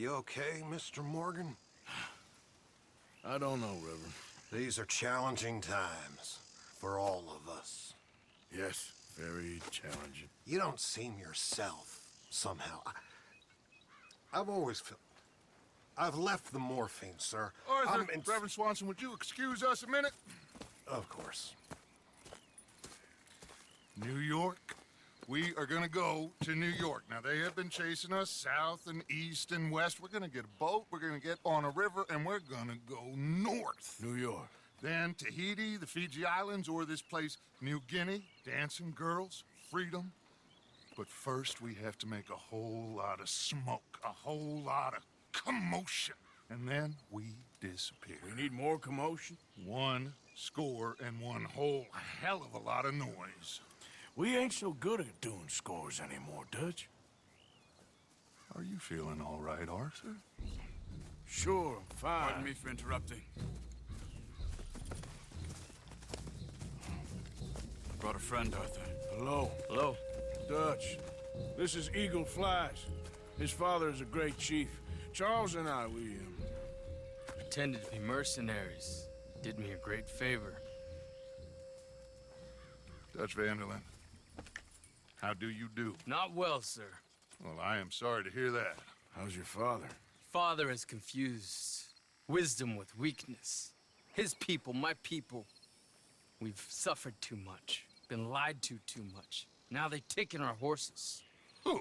You okay, Mr. Morgan? I don't know, Reverend. These are challenging times for all of us. Yes, very challenging. You don't seem yourself, somehow. I've always felt... I've left the morphine, sir. Arthur, Reverend Swanson, would you excuse us a minute? Of course. New York? We are gonna go to New York. Now, they have been chasing us south and east and west. We're gonna get a boat, we're gonna get on a river, and we're gonna go north. New York. Then Tahiti, the Fiji Islands, or this place, New Guinea, dancing girls, freedom. But first, we have to make a whole lot of smoke, a whole lot of commotion. And then we disappear. We need more commotion? 1 score and 1 whole hell of a lot of noise. We ain't so good at doing scores anymore, Dutch. Are you feeling all right, Arthur? Sure, I'm fine. Pardon me for interrupting. I brought a friend, Arthur. Hello. Hello. Dutch. This is Eagle Flies. His father is a great chief. Charles and I, we Pretended to be mercenaries. Did me a great favor. Dutch Vanderlyn, how do you do? Not well, sir. Well, I am sorry to hear that. How's your father? Father has confused wisdom with weakness. His people, my people. We've suffered too much. Been lied to too much. Now they've taken our horses. Who?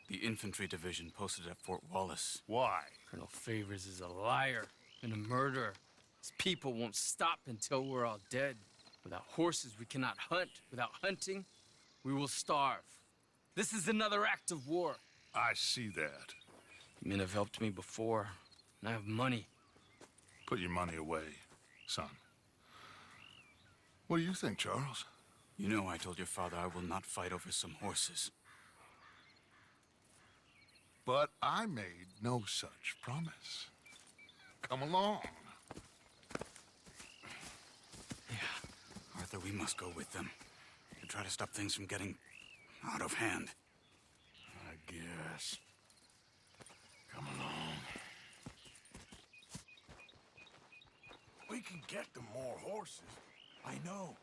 The infantry division posted at Fort Wallace. Why? Colonel Favors is a liar and a murderer. His people won't stop until we're all dead. Without horses, we cannot hunt. Without hunting, we will starve. This is another act of war. I see that. Men have helped me before, and I have money. Put your money away, son. What do you think, Charles? You know I told your father I will not fight over some horses. But I made no such promise. Come along. Yeah, Arthur, we must go with them to try to stop things from getting out of hand. I guess. Come along. We can get them more horses. I know.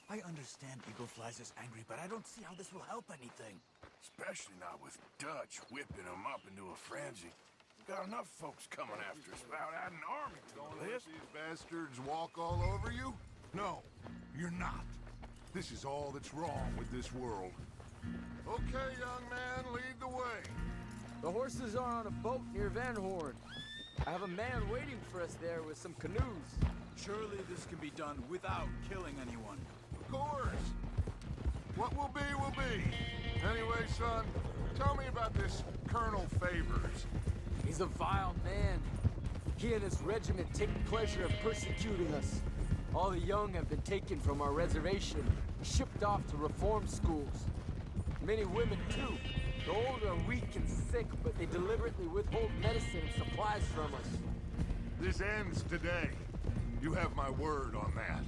I understand Eagle Flies is angry, but I don't see how this will help anything. Especially not with Dutch whipping them up into a frenzy. We got enough folks coming after us without adding an army to Don't the let list. these bastards walk all over you? No, you're not. This is all that's wrong with this world. Okay, young man, lead the way. The horses are on a boat near Van Horn. I have a man waiting for us there with some canoes. Surely this can be done without killing anyone. Of course. What will be, will be. Anyway, son, tell me about this Colonel Favors. He's a vile man. He and his regiment take pleasure in persecuting us. All the young have been taken from our reservation, shipped off to reform schools. Many women, too. The old are weak and sick, but they deliberately withhold medicine and supplies from us. This ends today. You have my word on that.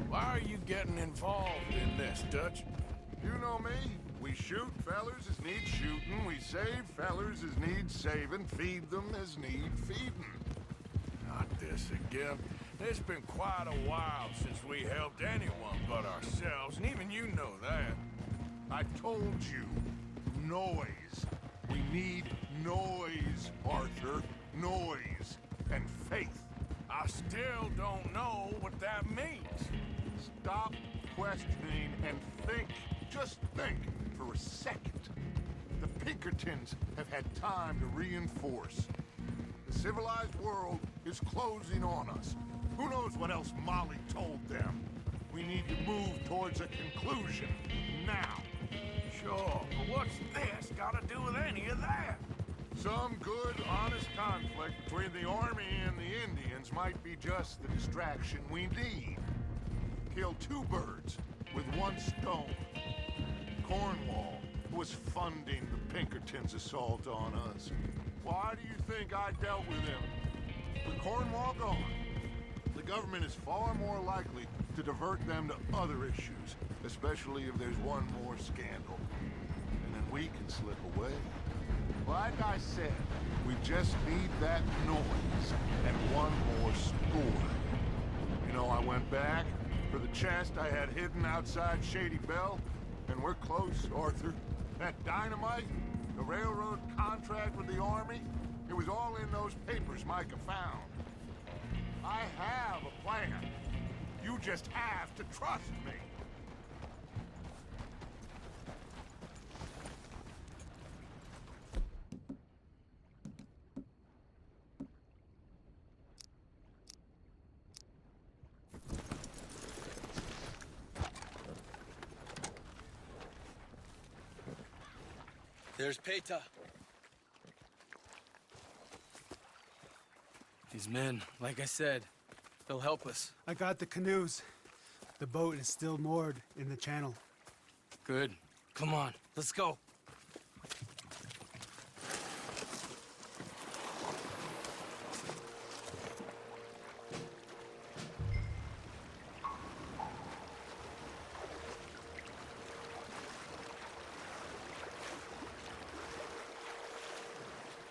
Why are you getting involved in this, Dutch? You know me. We shoot fellers as need shooting. We save fellers as need saving. Feed them as need feeding. Not this again. It's been quite a while since we helped anyone but ourselves, and even you know that. I told you. Noise. We need noise, Arthur. Noise. And faith. I still don't know what that means. Stop questioning and think. Just think for a second. The Pinkertons have had time to reinforce. The civilized world is closing on us. Who knows what else Molly told them? We need to move towards a conclusion. Now. Sure, but what's this got to do with any of that? Some good, honest conflict between the army and the Indians might be just the distraction we need. Kill 2 birds with 1 stone. Cornwall was funding the Pinkertons' assault on us. Why do you think I dealt with him? With Cornwall gone, the government is far more likely to divert them to other issues, especially if there's one more scandal. And then we can slip away. Like I said, we just need that noise and one more score. You know, I went back for the chest I had hidden outside Shady Bell, and we're close, Arthur. That dynamite, the railroad contract with the Army, it was all in those papers Micah found. I have a plan. You just have to trust me. There's Peta. These men, like I said, they'll help us. I got the canoes. The boat is still moored in the channel. Good. Come on, let's go.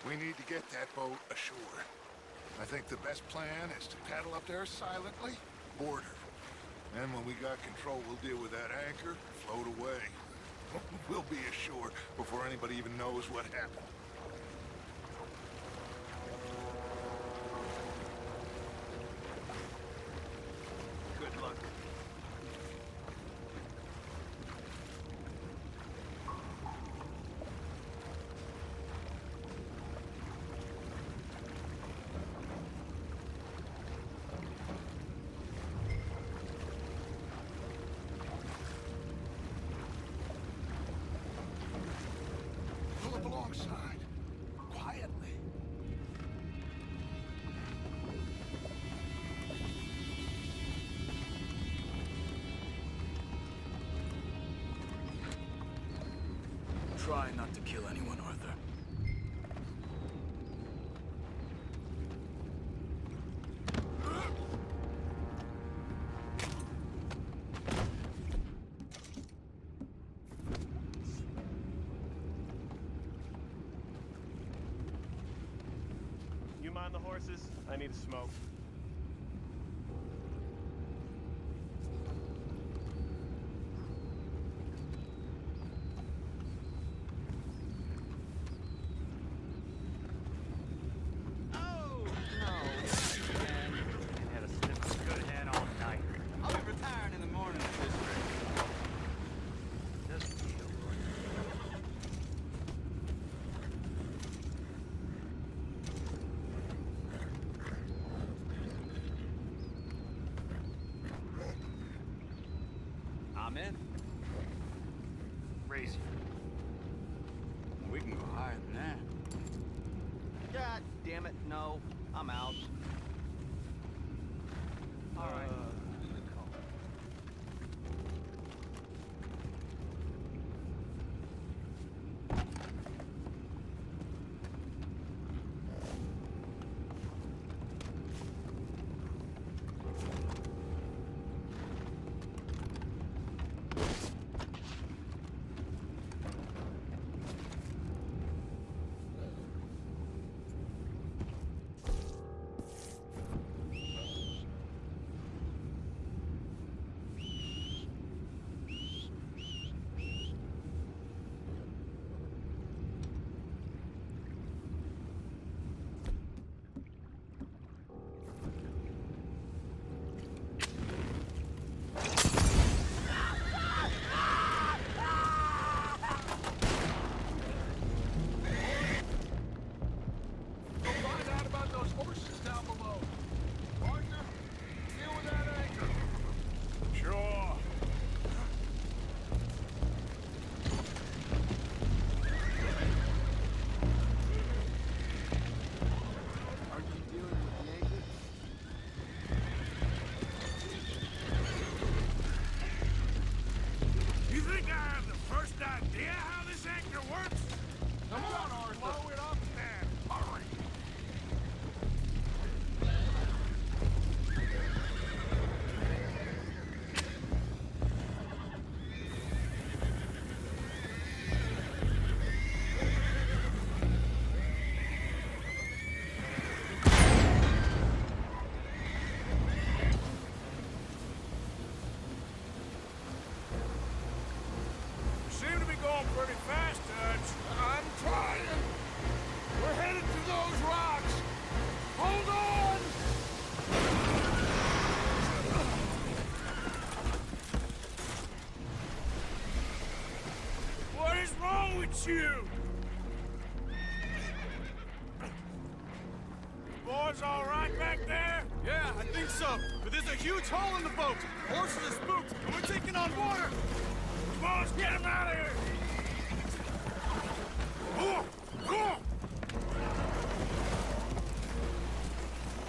We need to get that boat ashore. I think the best plan is to paddle up there silently, board her. And when we got control, we'll deal with that anchor, float away. We'll be ashore before anybody even knows what happened. Good luck. Pull up alongside. Quietly. Try not to kill anyone, Arthur. You mind the horses? I need a smoke. Oh, no. I had a sniff of good head all night. I'll be retiring in the morning at this rate. Just deal, I'm in. Raise you. We can go higher than that. God damn it, no. I'm out. All right. pretty fast, Dutch. I'm trying. We're headed to those rocks. Hold on! What is wrong with you? Boys all right back there? Yeah, I think so. But there's a huge hole in the boat. Horses are spooked, and we're taking on water. Boys, get him out of here!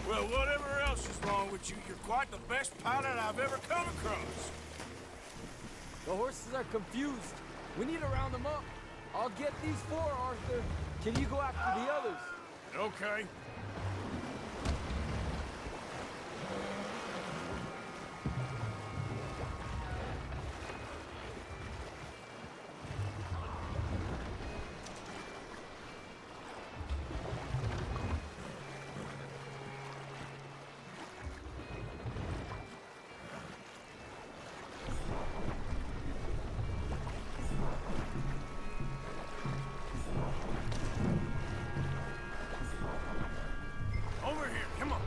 Well, whatever else is wrong with you, you're quite the best pilot I've ever come across. The horses are confused. We need to round them up. I'll get these four, Arthur. Can you go after the others? Okay. Over here, come on.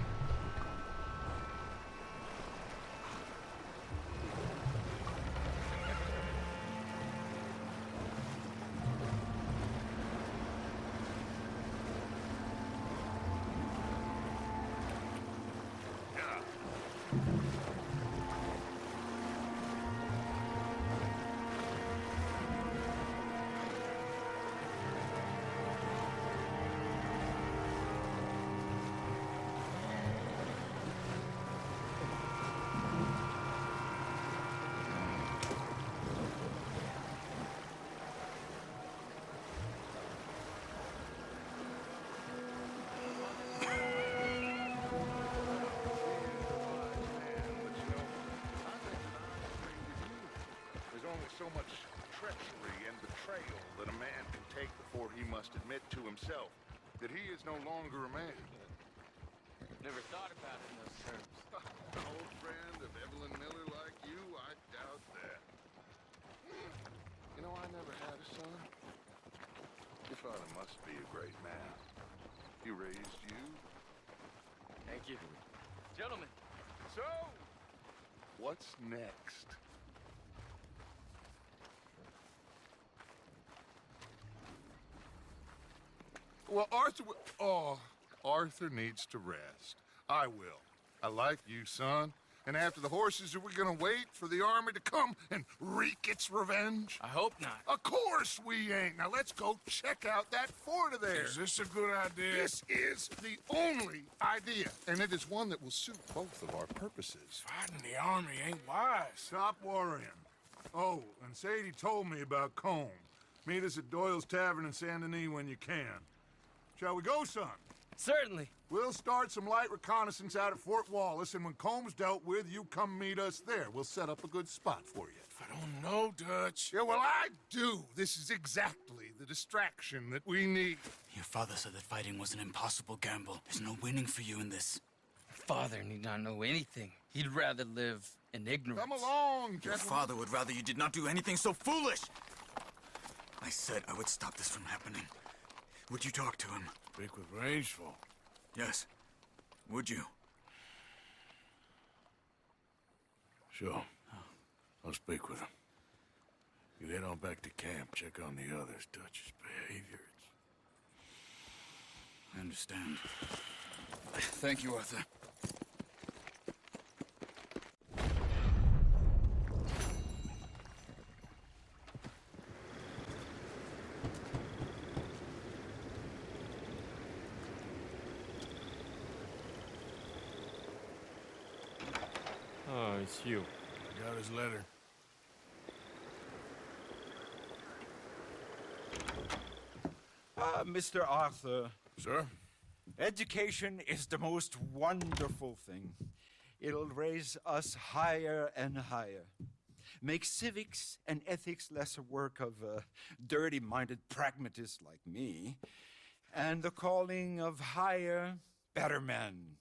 There's only so much treachery and betrayal that a man can take before he must admit to himself that he is no longer a man. Never thought about it in those terms. An old friend of Evelyn Miller like you, I doubt that. You know, I never had a son. Your father must be a great man. He raised you. Thank you. Gentlemen. So, what's next? Well, Arthur needs to rest. I will. I like you, son. And after the horses, are we gonna wait for the army to come and wreak its revenge? I hope not. Of course we ain't. Now let's go check out that fort of theirs. Is this a good idea? This is the only idea, and it is one that will suit both of our purposes. Fighting the army ain't wise. Stop worrying. Oh, and Sadie told me about Combe. Meet us at Doyle's Tavern in Saint Denis when you can. Shall we go, son? Certainly. We'll start some light reconnaissance out at Fort Wallace, and when Combs dealt with, you come meet us there. We'll set up a good spot for you. I don't know, Dutch. Yeah, well, I do. This is exactly the distraction that we need. Your father said that fighting was an impossible gamble. There's no winning for you in this. Father need not know anything. He'd rather live in ignorance. Come along, Your gentlemen. father would rather you did not do anything so foolish. I said I would stop this from happening. Would you talk to him? Speak with Rangeful. Yes. Would you? Sure. I'll speak with him. You head on back to camp, check on the others. Dutch's behavior. I understand. Thank you, Arthur. Oh, it's you. I got his letter. Mr. Arthur, Sir? education is the most wonderful thing. It'll raise us higher and higher. Make civics and ethics less a work of dirty-minded pragmatists like me, and the calling of higher, better men.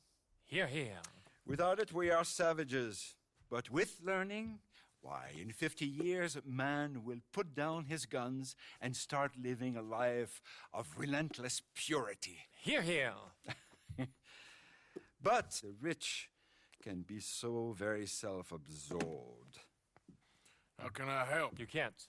Here, here. Without it, we are savages. But with learning, Why, in 50 years, man will put down his guns and start living a life of relentless purity. Hear, hear. But the rich can be so very self-absorbed. How can I help? You can't.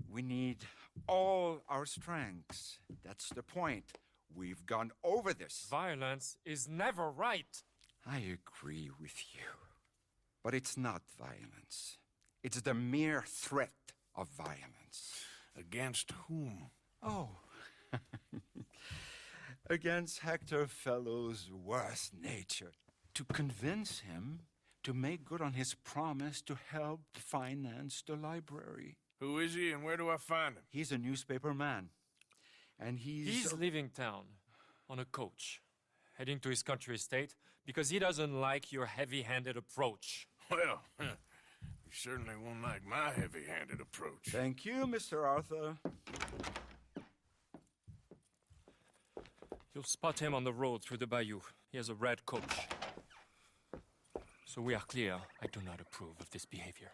We need all our strengths. That's the point. We've gone over this. Violence is never right. I agree with you. But it's not violence. It's the mere threat of violence. Against whom? Oh. Against Hector Fellow's worst nature. To convince him to make good on his promise to help finance the library. Who is he and where do I find him? He's a newspaper man. And He's leaving town on a coach, heading to his country estate because he doesn't like your heavy-handed approach. Well, you certainly won't like my heavy-handed approach. Thank you, Mr. Arthur. You'll spot him on the road through the bayou. He has a red coach. So we are clear, I do not approve of this behavior.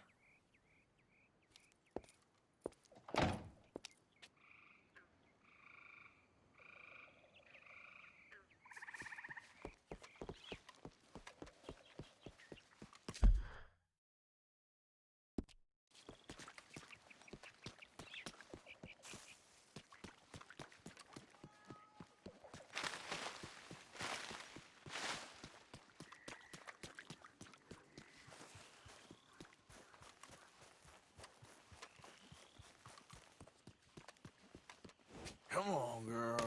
Come on, girl.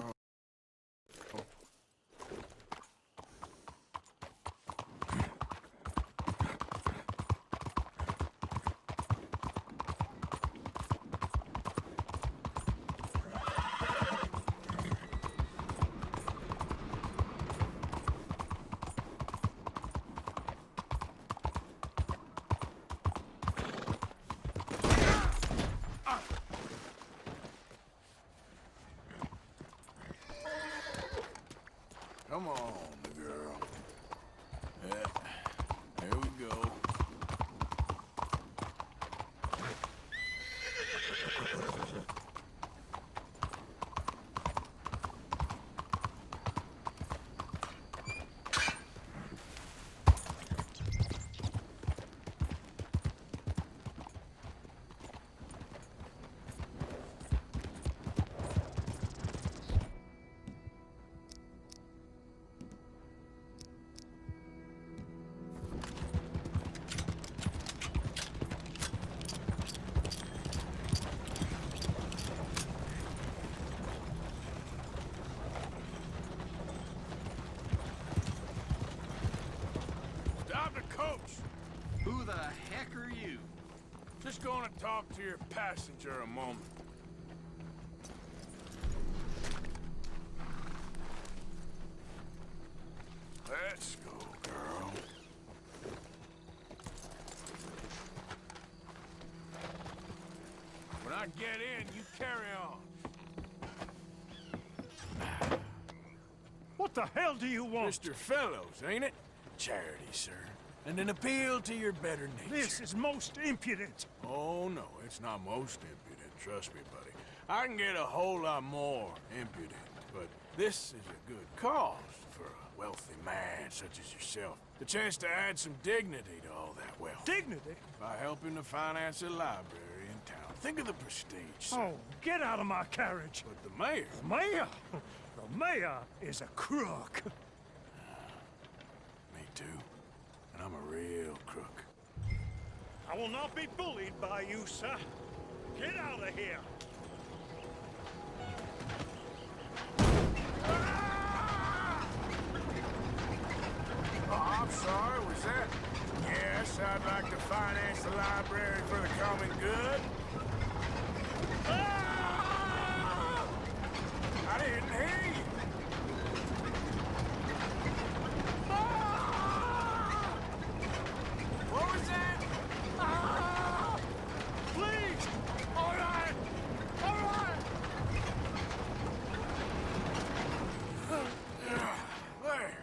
Come on, girl. Yeah, there we go. Who the heck are you? Just gonna talk to your passenger a moment. Let's go, girl. When I get in, you carry on. What the hell do you want? Mr. Fellows, ain't it? Charity, sir. And an appeal to your better nature. This is most impudent. Oh, no, it's not most impudent. Trust me, buddy. I can get a whole lot more impudent, but this is a good cause for a wealthy man such as yourself. The chance to add some dignity to all that wealth. Dignity? By helping to finance a library in town. Think of the prestige, sir. Oh, get out of my carriage. But the mayor... The mayor? The mayor is a crook. Me too. And I'm a real crook. I will not be bullied by you, sir. Get out of here. Oh, I'm sorry, was that? Yes, I'd like to finance the library for the common good. Ah! I didn't hear you. Ah! What was that? Ah! Please! All right! All right! There.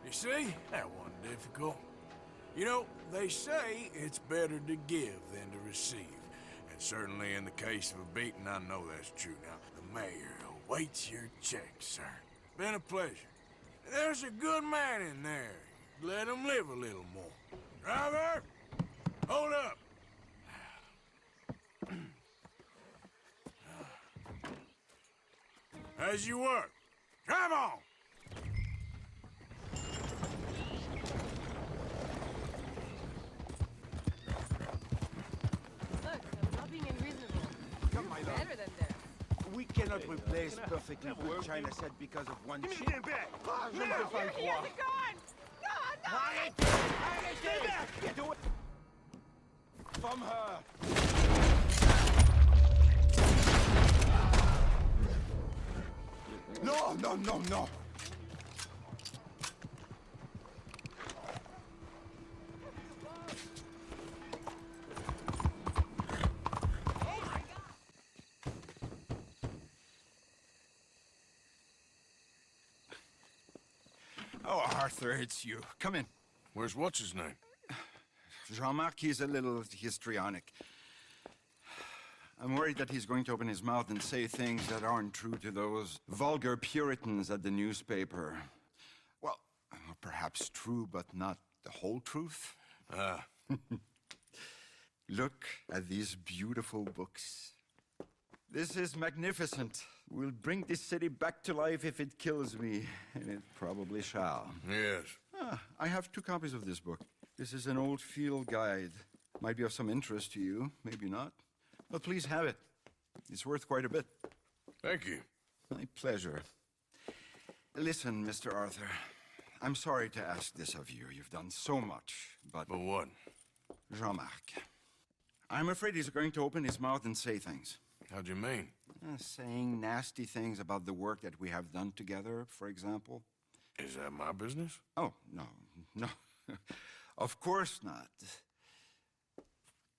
You see? That wasn't difficult. You know, They say it's better to give than to receive. And certainly in the case of a beating, I know that's true. Now, the mayor awaits your check, sir. Been a pleasure. There's a good man in there. Let him live a little more. Driver! Hold up! As you work. Drive on! Look, I'm not being unreasonable. Come, my love. Better than this. We cannot replace perfectly good China set because of one chip. Give me back! Je ne peux pas le He has croire. a gun! No, no! Arrêtez! Arrêtez! Get away from her! No, no, no, no! Oh, Arthur, it's you. Come in. Where's what's-his-name? Jean-Marc, he's a little histrionic. I'm worried that he's going to open his mouth and say things that aren't true to those vulgar Puritans at the newspaper. Well, perhaps true, but not the whole truth. Look at these beautiful books. This is magnificent. We'll bring this city back to life if it kills me, and it probably shall. Yes. I have 2 copies of this book. This is an old field guide. Might be of some interest to you, maybe not. But please have it. It's worth quite a bit. Thank you. My pleasure. Listen, Mr. Arthur, I'm sorry to ask this of you. You've done so much, but... But what? Jean-Marc. I'm afraid he's going to open his mouth and say things. How'd you mean? Saying nasty things about the work that we have done together, for example. Is that my business? Oh, no, no. Of course not.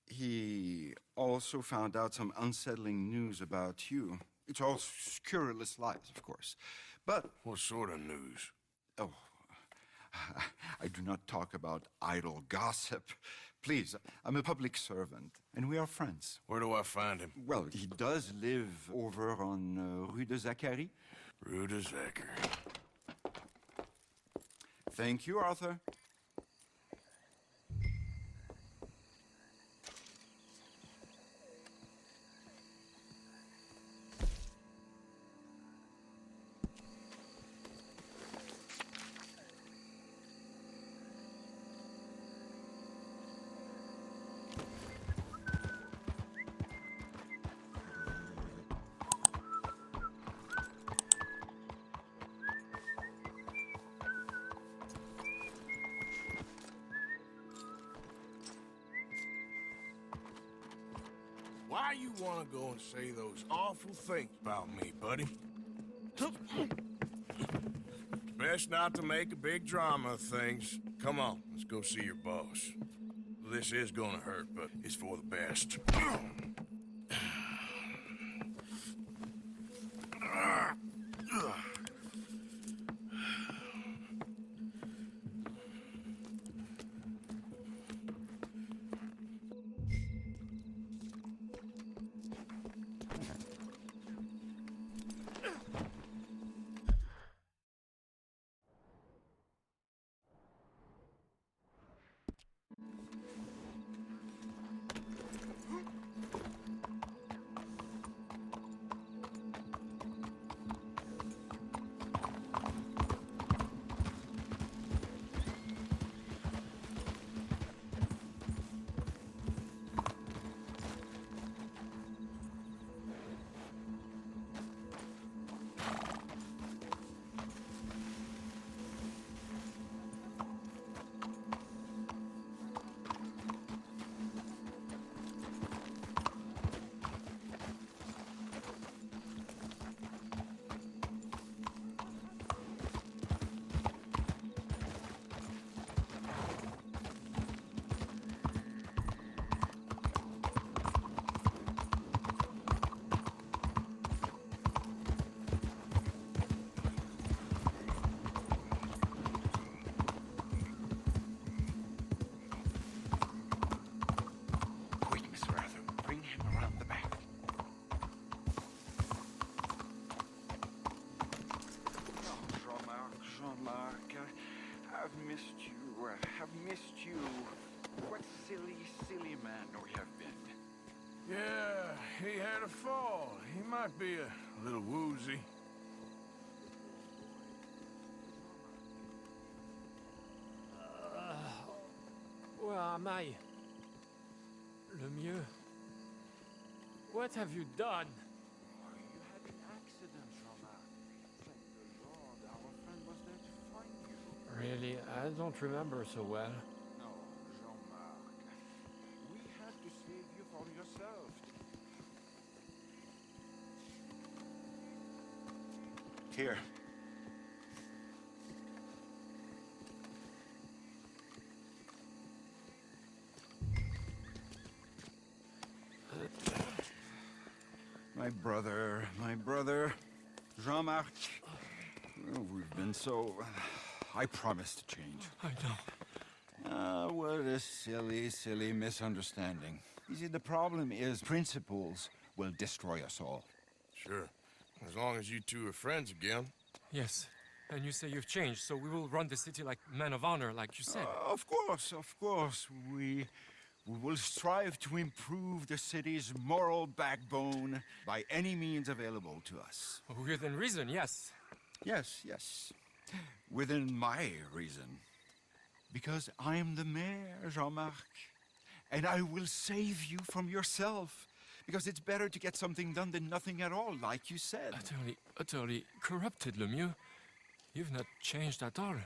He also found out some unsettling news about you. It's all scurrilous lies, of course. But... What sort of news? Oh, I do not talk about idle gossip. Please, I'm a public servant, and we are friends. Where do I find him? Well, he does live over on Rue de Zachary. Rue de Zachary. Thank you, Arthur. Why you want to go and say those awful things about me, buddy? Best not to make a big drama of things. Come on, let's go see your boss. This is gonna hurt, but it's for the best. he had a fall. He might be a little woozy. Where am I? Le mieux. What have you done? You had an accident, Jean-Marc. Thank the Lord, our friend was there to find you. Really, I don't remember so well. No, Jean-Marc. We had to save you from yourself. Here. My brother, Jean-Marc. Oh, we've been so... I promise to change. I know. Ah, what a silly, silly misunderstanding. You see, the problem is principles will destroy us all. Sure. As long as you two are friends again. Yes. And you say you've changed, so we will run the city like men of honor, like you said. Of course. We will strive to improve the city's moral backbone by any means available to us. Within reason, yes. Yes. Within my reason. Because I'm the mayor, Jean-Marc. And I will save you from yourself. Because it's better to get something done than nothing at all, like you said. Utterly corrupted, Lemieux. You've not changed at all.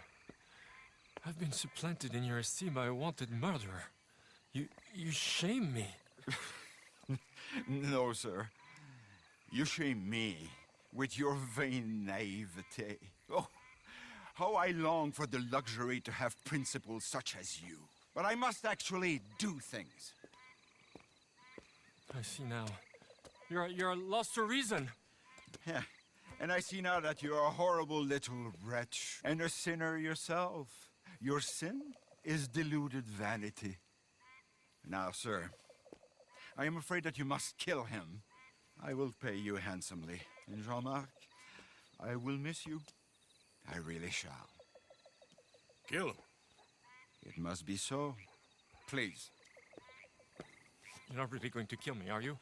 I've been supplanted in your esteem by a wanted murderer. You shame me. No, sir. You shame me with your vain naivete. Oh, how I long for the luxury to have principles such as you. But I must actually do things. I see now. You're lost to reason. Yeah, and I see now that you're a horrible little wretch and a sinner yourself. Your sin is deluded vanity. Now, sir, I am afraid that you must kill him. I will pay you handsomely. And Jean-Marc, I will miss you. I really shall. Kill him. It must be so. Please. You're not really going to kill me, are you?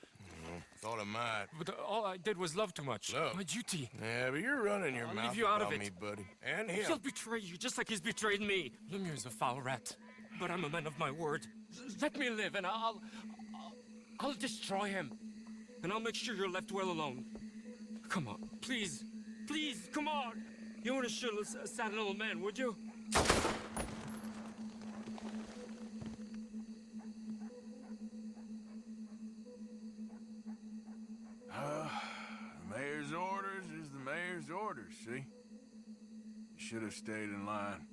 Thought I might. But all I did was love too much. Love? My duty. Yeah, but you're running your I'll mouth leave you out about of it. me, buddy. And him. He'll betray you just like he's betrayed me. Lemieux is a foul rat. But I'm a man of my word. Let me live and I'll destroy him. And I'll make sure you're left well alone. Come on, please. Please, come on. You wouldn't shoot a sad little man, would you? The mayor's orders is the mayor's orders, see? You should have stayed in line.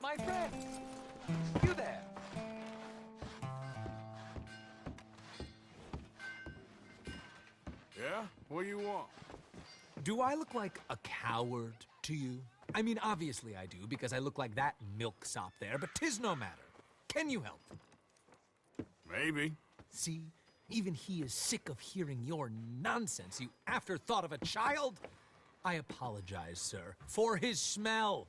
My friend! You there! Yeah? Yeah? What do you want? Do I look like a coward to you? I mean, obviously I do, because I look like that milksop there, but 'tis no matter. Can you help? Maybe. See? Even he is sick of hearing your nonsense, you afterthought of a child. I apologize, sir, for his smell.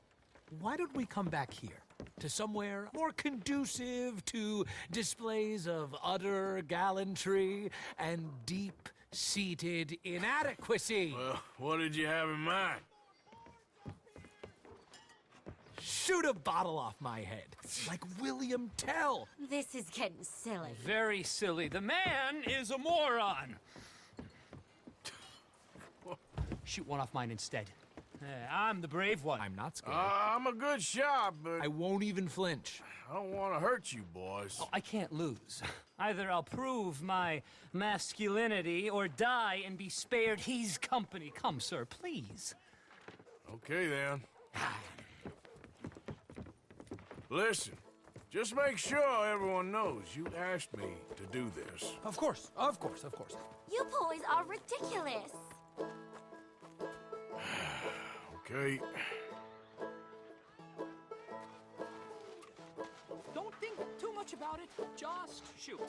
Why don't we come back here? To somewhere more conducive to displays of utter gallantry and deep-seated inadequacy. Well, what did you have in mind? Shoot a bottle off my head, like William Tell. This is getting silly. Very silly. The man is a moron. Shoot one off mine instead. I'm the brave one. I'm not scared. I'm a good shot, but I won't even flinch. I don't want to hurt you, boys. Oh, I can't lose. Either I'll prove my masculinity or die and be spared his company. Come, sir, please. Okay, then. Listen, just make sure everyone knows you asked me to do this. Of course, of course, of course. You boys are ridiculous. Okay. Don't think too much about it. Just shoot.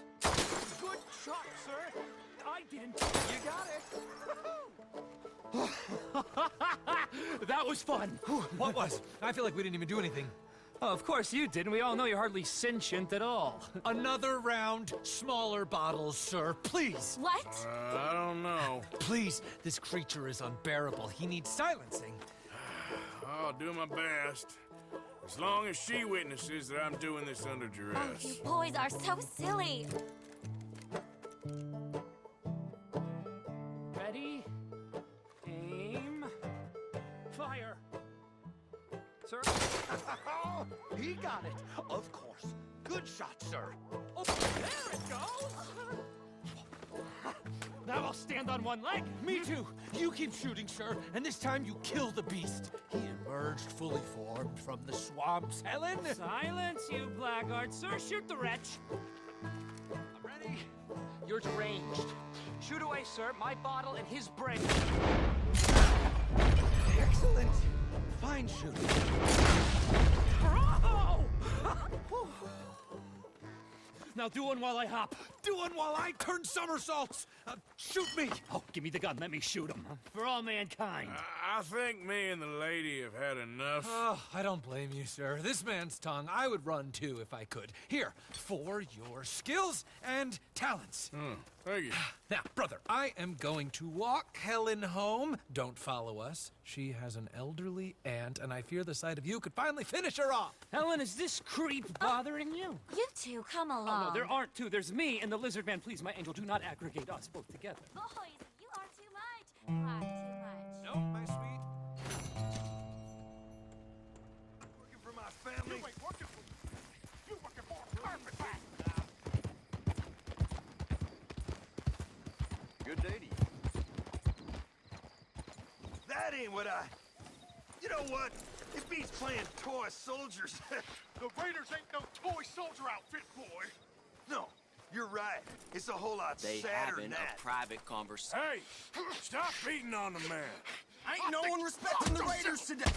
Good shot, sir. I didn't. You got it. That was fun. What was? I feel like we didn't even do anything. Oh, of course you didn't. We all know you're hardly sentient at all. Another round, smaller bottles, sir, please. What? I don't know. Please, this creature is unbearable. He needs silencing. I'll do my best. As long as she witnesses that I'm doing this under Oh, duress. you boys are so silly. Ready? Aim. Fire. Sir? He got it. Of course. Good shot, sir. Oh, there it goes! Now I'll stand on one leg. Me too. You keep shooting, sir, and this time you kill the beast. He emerged fully formed from the swamps, Helen. Silence, you blackguard. Sir, shoot the wretch. I'm ready. You're deranged. Shoot away, sir. My bottle and his brain. Excellent. Fine shooting. Bravo! Now do one while I hop. Do one while I turn somersaults. Shoot me. Oh, give me the gun. Let me shoot him. For all mankind. I think me and the lady have had enough. Oh, I don't blame you, sir. This man's tongue, I would run too if I could. Here, for your skills and talents. Thank you. Now, brother, I am going to walk Helen home. Don't follow us. She has an elderly aunt, and I fear the sight of you could finally finish her off. Helen, is this creep bothering you? You two, come along. Oh, no, there aren't two. There's me and the lizard man. Please, my angel, do not aggregate us both together. Boys, you are too much. You are too much. No, my sweet. Working for my family. You ain't working for me. You working for a carpet bag. Good day to you. That ain't what I... You know what? It beats playing toy soldiers. The Raiders ain't no toy soldier outfit, boy. No, you're right. It's a whole lot They sadder having than that. a private conversation. Hey, stop beating on the man. Ain't no one respecting the Raiders today.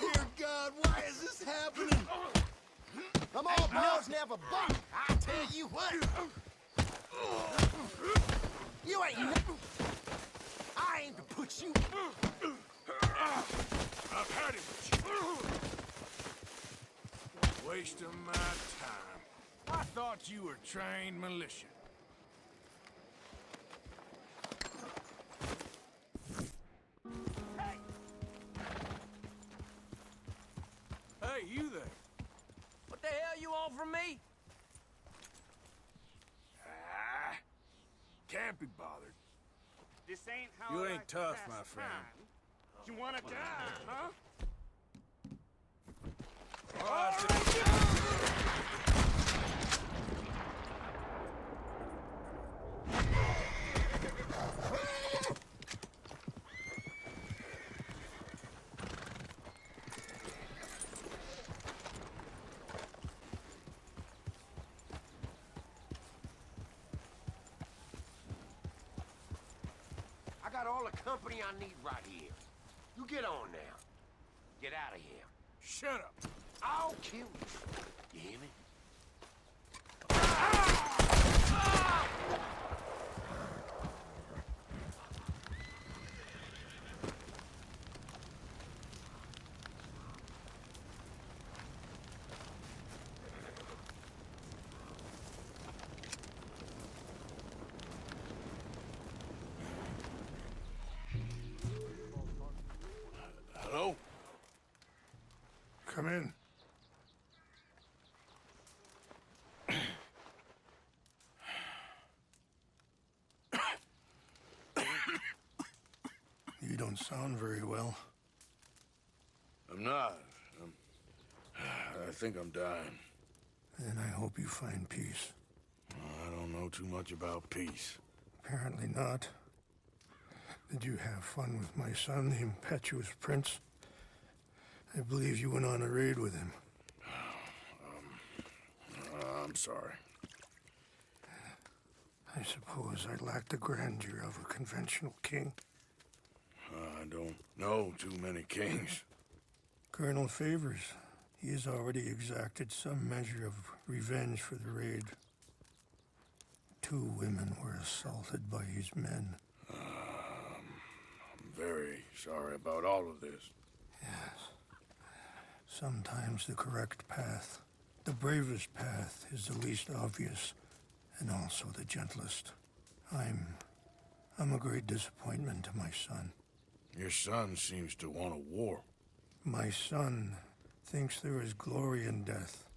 Dear God, why is this happening? Come on, boys, and have a bite. I tell you what. You ain't... I aim to put you... I've had it. Wasting my time. I thought you were trained militia. Hey, you there. What the hell you want from me? Can't be bothered. This ain't how You I ain't like to tough, pass my the friend. time. You wanna die, huh? got all the company I need right here. You get on now. Get out of here. Shut up. I'll kill you. You hear me? Hello? Come in. You don't sound very well. I'm not. I think I'm dying. Then I hope you find peace. I don't know too much about peace. Apparently not. Did you have fun with my son, the impetuous prince? I believe you went on a raid with him. I'm sorry. I suppose I lack the grandeur of a conventional king. I don't know too many kings. Colonel Favors, he has already exacted some measure of revenge for the raid. 2 women were assaulted by his men. I'm very sorry about all of this. Yes. Sometimes the correct path, the bravest path, is the least obvious and also the gentlest. I'm a great disappointment to my son. Your son seems to want a war. My son thinks there is glory in death.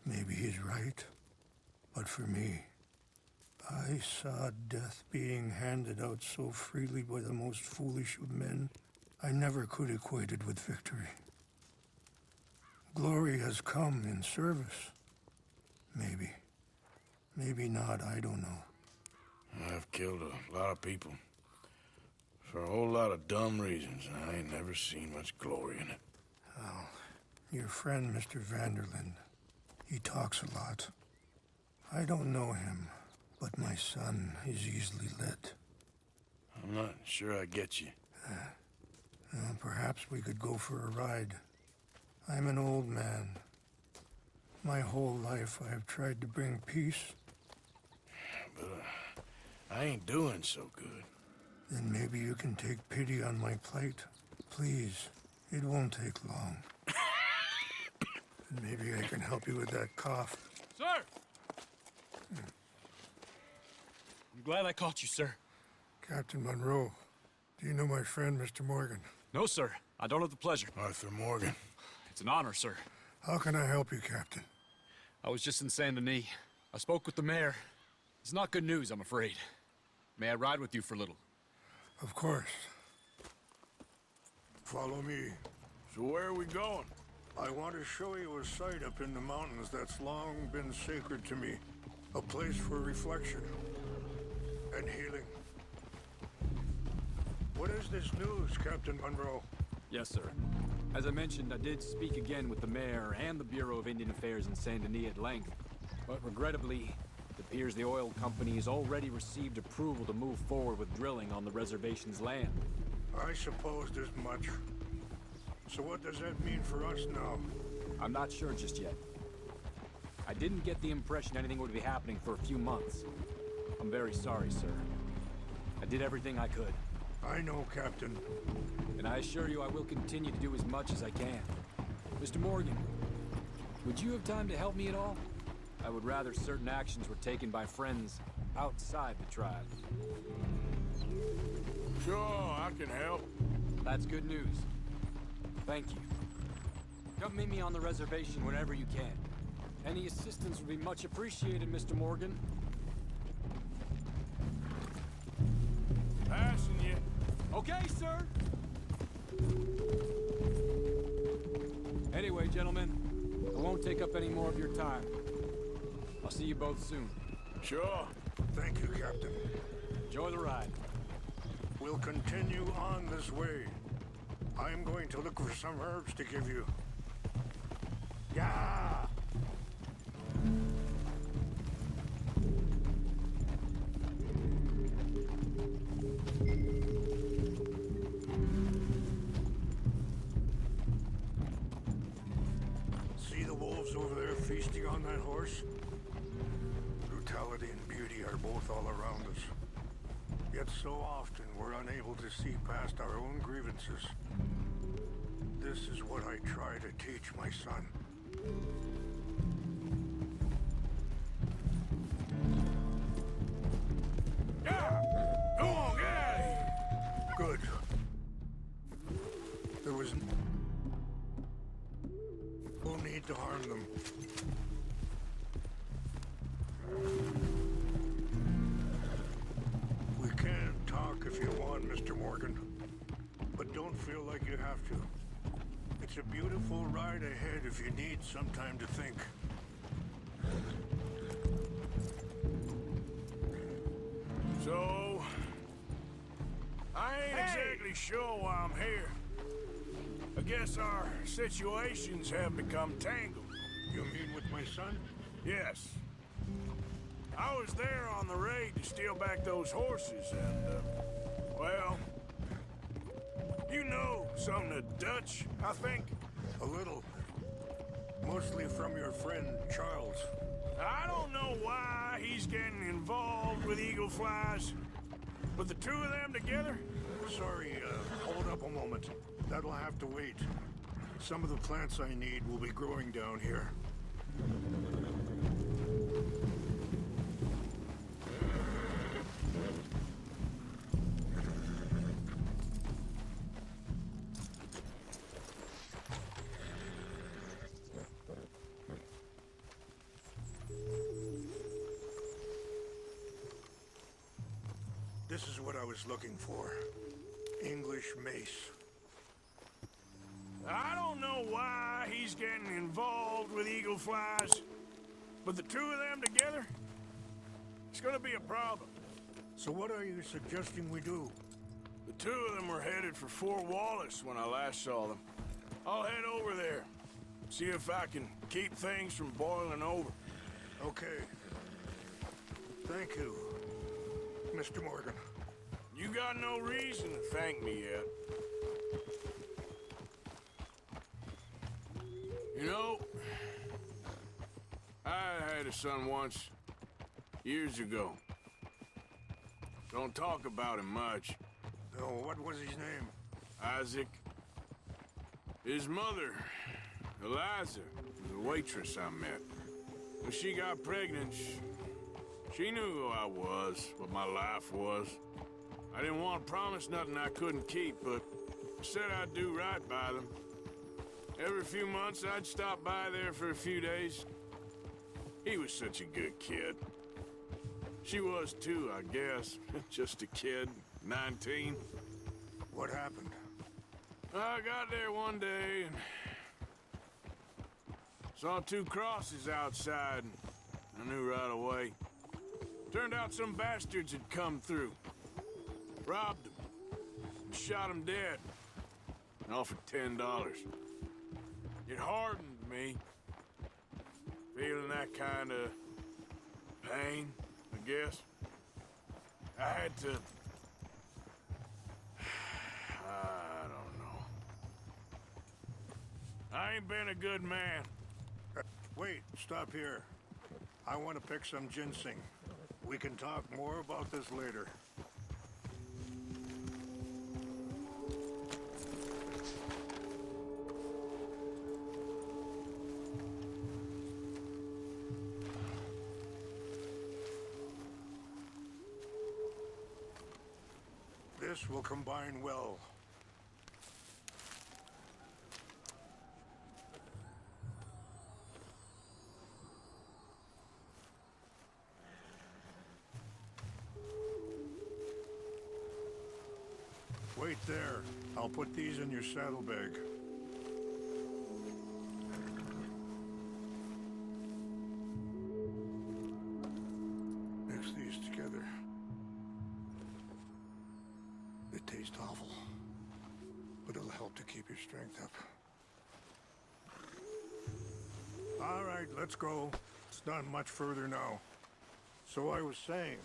Maybe he's right, but for me, I saw death being handed out so freely by the most foolish of men, I never could equate it with victory. Glory has come in service. Maybe. Maybe not, I don't know. I've killed a lot of people. For a whole lot of dumb reasons, and I ain't never seen much glory in it. Well, your friend, Mr. Vanderlyn, he talks a lot. I don't know him, but my son is easily led. I'm not sure I get you. Well, perhaps we could go for a ride. I'm an old man. My whole life I have tried to bring peace. But I ain't doing so good. Then maybe you can take pity on my plight. Please, it won't take long. And maybe I can help you with that cough. Sir! I'm glad I caught you, sir. Captain Monroe, do you know my friend, Mr. Morgan? No, sir. I don't have the pleasure. Arthur Morgan. It's an honor, sir. How can I help you, Captain? I was just in Saint Denis. I spoke with the mayor. It's not good news, I'm afraid. May I ride with you for a little? Of course. Follow me. So where are we going? I want to show you a site up in the mountains that's long been sacred to me. A place for reflection and healing. What is this news, Captain Monroe? Yes, sir. As I mentioned, I did speak again with the mayor and the Bureau of Indian Affairs in Saint Denis at length. But regrettably, it appears the oil company has already received approval to move forward with drilling on the reservation's land. I supposed as much. So what does that mean for us now? I'm not sure just yet. I didn't get the impression anything would be happening for a few months. I'm very sorry, sir. I did everything I could. I know, Captain. And I assure you I will continue to do as much as I can. Mr. Morgan, would you have time to help me at all? I would rather certain actions were taken by friends outside the tribe. Sure, I can help. That's good news. Thank you. Come meet me on the reservation whenever you can. Any assistance would be much appreciated, Mr. Morgan. Passing you. Okay, sir. Anyway, gentlemen, I won't take up any more of your time. I'll see you both soon. Sure. Thank you, Captain. Enjoy the ride. We'll continue on this way. I'm going to look for some herbs to give you. Yeah! yourselves over there feasting on that horse? Brutality and beauty are both all around us. Yet so often we're unable to see past our own grievances. This is what I try to teach my son. Yeah! Go on, get out of here! Good. There was no need to harm them. We can talk if you want, Mr. Morgan. But don't feel like you have to. It's a beautiful ride ahead if you need some time to think. So, I ain't exactly sure why I'm here. I guess our situations have become tangled. You mean with my son? Yes. I was there on the raid to steal back those horses and, well, you know something of Dutch, I think? A little. Mostly from your friend, Charles. I don't know why he's getting involved with eagle flies, but the two of them together? Sorry, hold up a moment. That'll have to wait. Some of the plants I need will be growing down here. This is what I was looking for. English mace. I don't know why he's getting involved with eagle flies, but the two of them together, it's gonna be a problem. So what are you suggesting we do? The two of them were headed for Fort Wallace when I last saw them. I'll head over there, see if I can keep things from boiling over. Okay. Thank you, Mr. Morgan. You got no reason to thank me yet. You know, I had a son once, years ago. Don't talk about him much. Oh, what was his name? Isaac. His mother, Eliza, was a waitress I met. When she got pregnant, she knew who I was, what my life was. I didn't want to promise nothing I couldn't keep, but I said I'd do right by them. Every few months, I'd stop by there for a few days. He was such a good kid. She was too, I guess. Just a kid, 19. What happened? I got there one day and saw two crosses outside, and I knew right away. Turned out some bastards had come through. Robbed him. And shot him dead. And offered $10. It hardened me. Feeling that kind of pain, I guess. I had to... I don't know. I ain't been a good man. Wait, stop here. I want to pick some ginseng. We can talk more about this later. This will combine well. Wait there. I'll put these in your saddlebag. Mix these together. They taste awful, but it'll help to keep your strength up. All right, let's go. It's not much further now. So I was saying,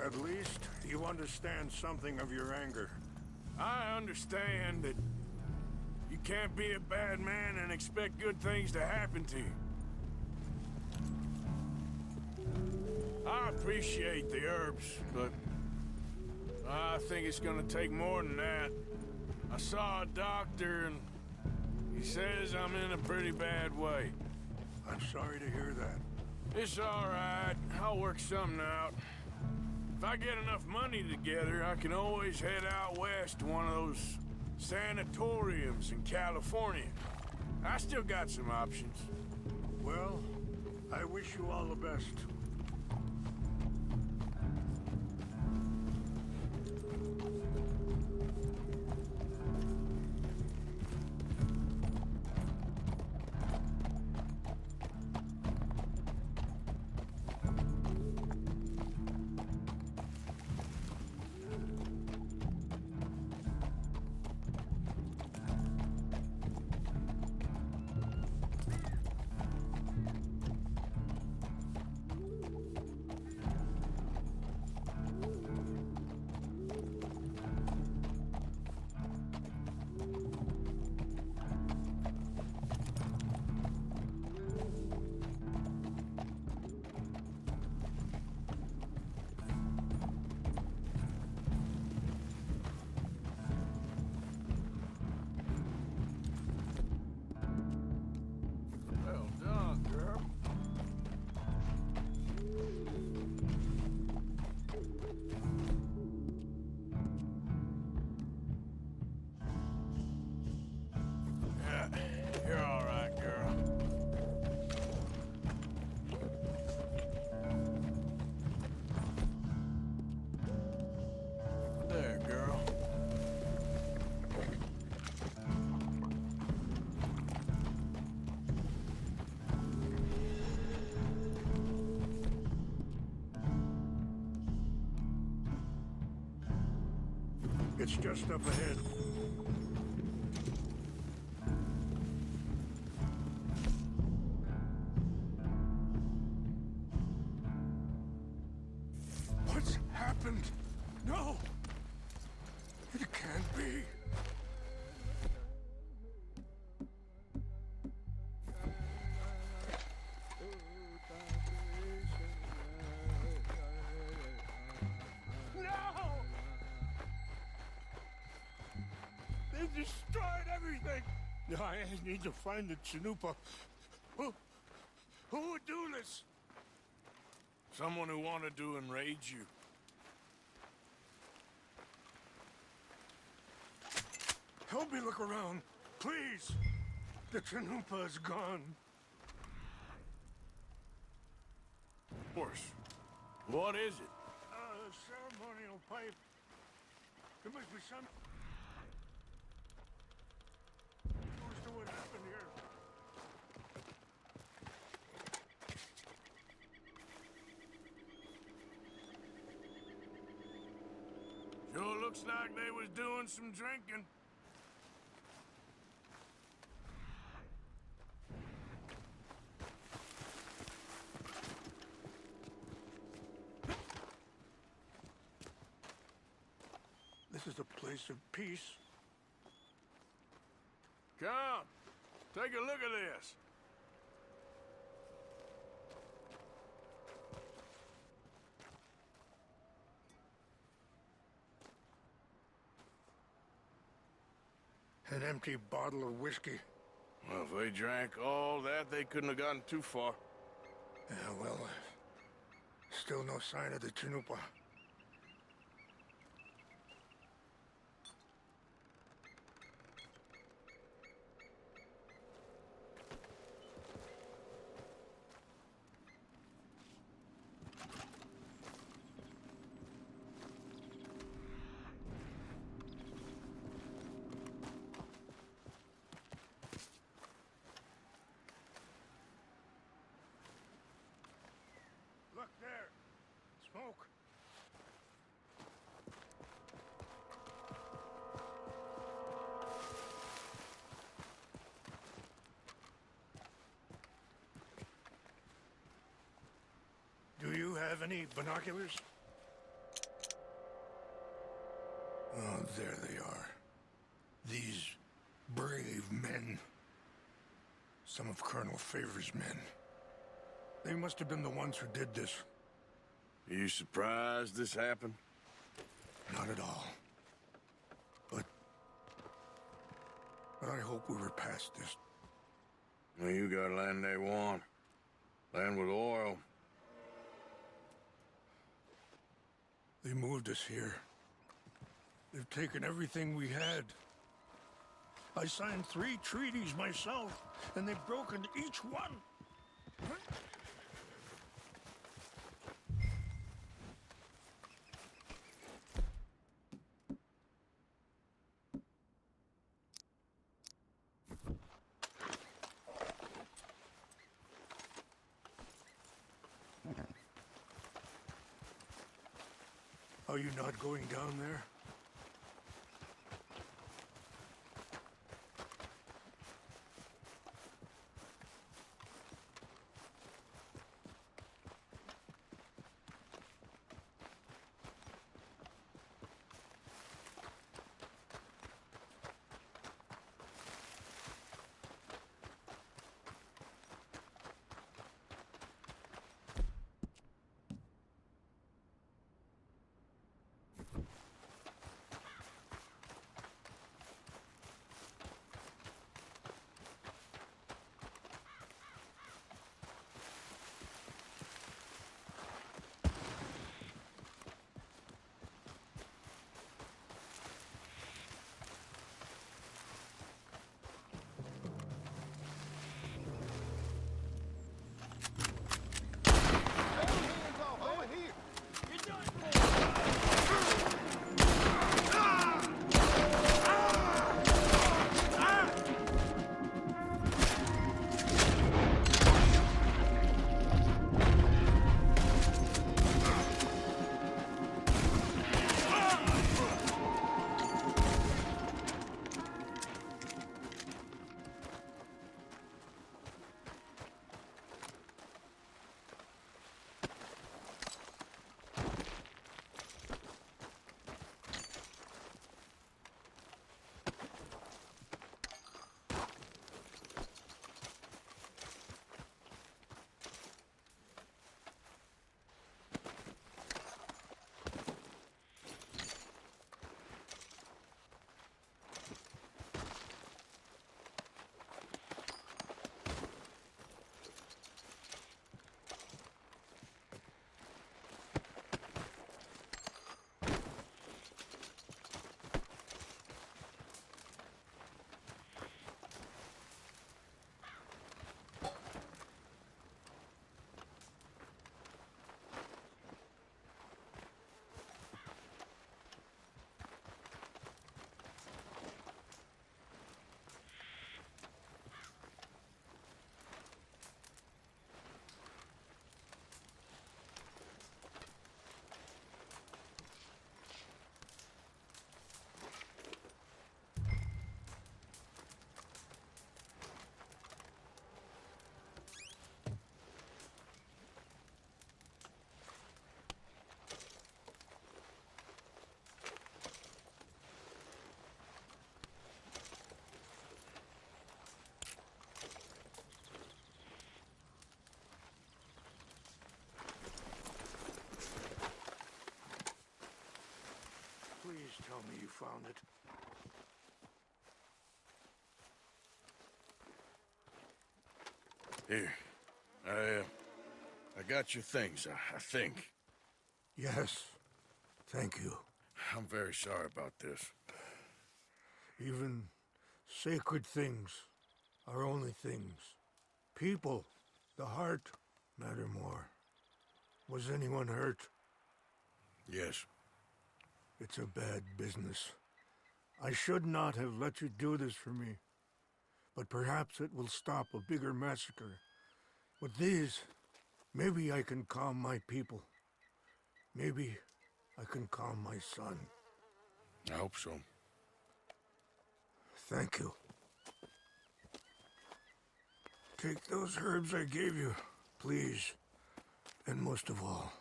at least you understand something of your anger. I understand that you can't be a bad man and expect good things to happen to you. I appreciate the herbs, but I think it's gonna take more than that. I saw a doctor and he says I'm in a pretty bad way. I'm sorry to hear that. It's all right. I'll work something out. If I get enough money together, I can always head out west to one of those sanatoriums in California. I still got some options. Well, I wish you all the best. Well done, girl. Yeah, you're all right, girl. There, girl. It's just up ahead. What's happened? No! It can't be. No! They destroyed everything! I need to find the Chanupa. Who would do this? Someone who wanted to enrage you. Help me look around, please. The Chanupa is gone. Of course. What is it? A ceremonial pipe. There must be some... Who's to what happened here? Sure looks like they was doing some drinking. This is a place of peace. Come, take a look at this. An empty bottle of whiskey. Well, if they drank all that, they couldn't have gotten too far. Yeah, well, still no sign of the Chanupa. Look there. Smoke. Do you have any binoculars? Oh, there they are. These Brave men. Some of Colonel Favor's men. They must have been the ones who did this. Are you surprised this happened? Not at all. But I hope we were past this. Well, you got land they want. Land with oil. They moved us here. They've taken everything we had. I signed 3 treaties myself, and they've broken each one. Are you not going down there? Please tell me you found it. Here. I got your things, I think. Yes. Thank you. I'm very sorry about this. Even sacred things are only things. People, the heart, matter more. Was anyone hurt? Yes. It's a bad business. I should not have let you do this for me. But perhaps it will stop a bigger massacre. With these, maybe I can calm my people. Maybe I can calm my son. I hope so. Thank you. Take those herbs I gave you, please. And most of all,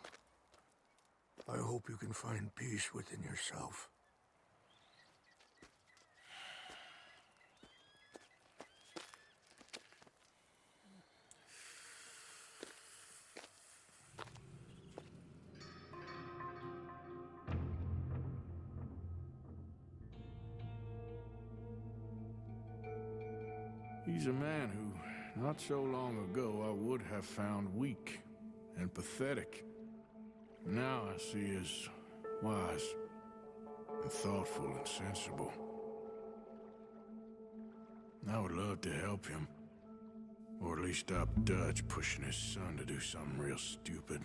I hope you can find peace within yourself. He's a man who, not so long ago, I would have found weak and pathetic. Now I see as wise and thoughtful and sensible. I would love to help him. Or at least stop Dutch pushing his son to do something real stupid.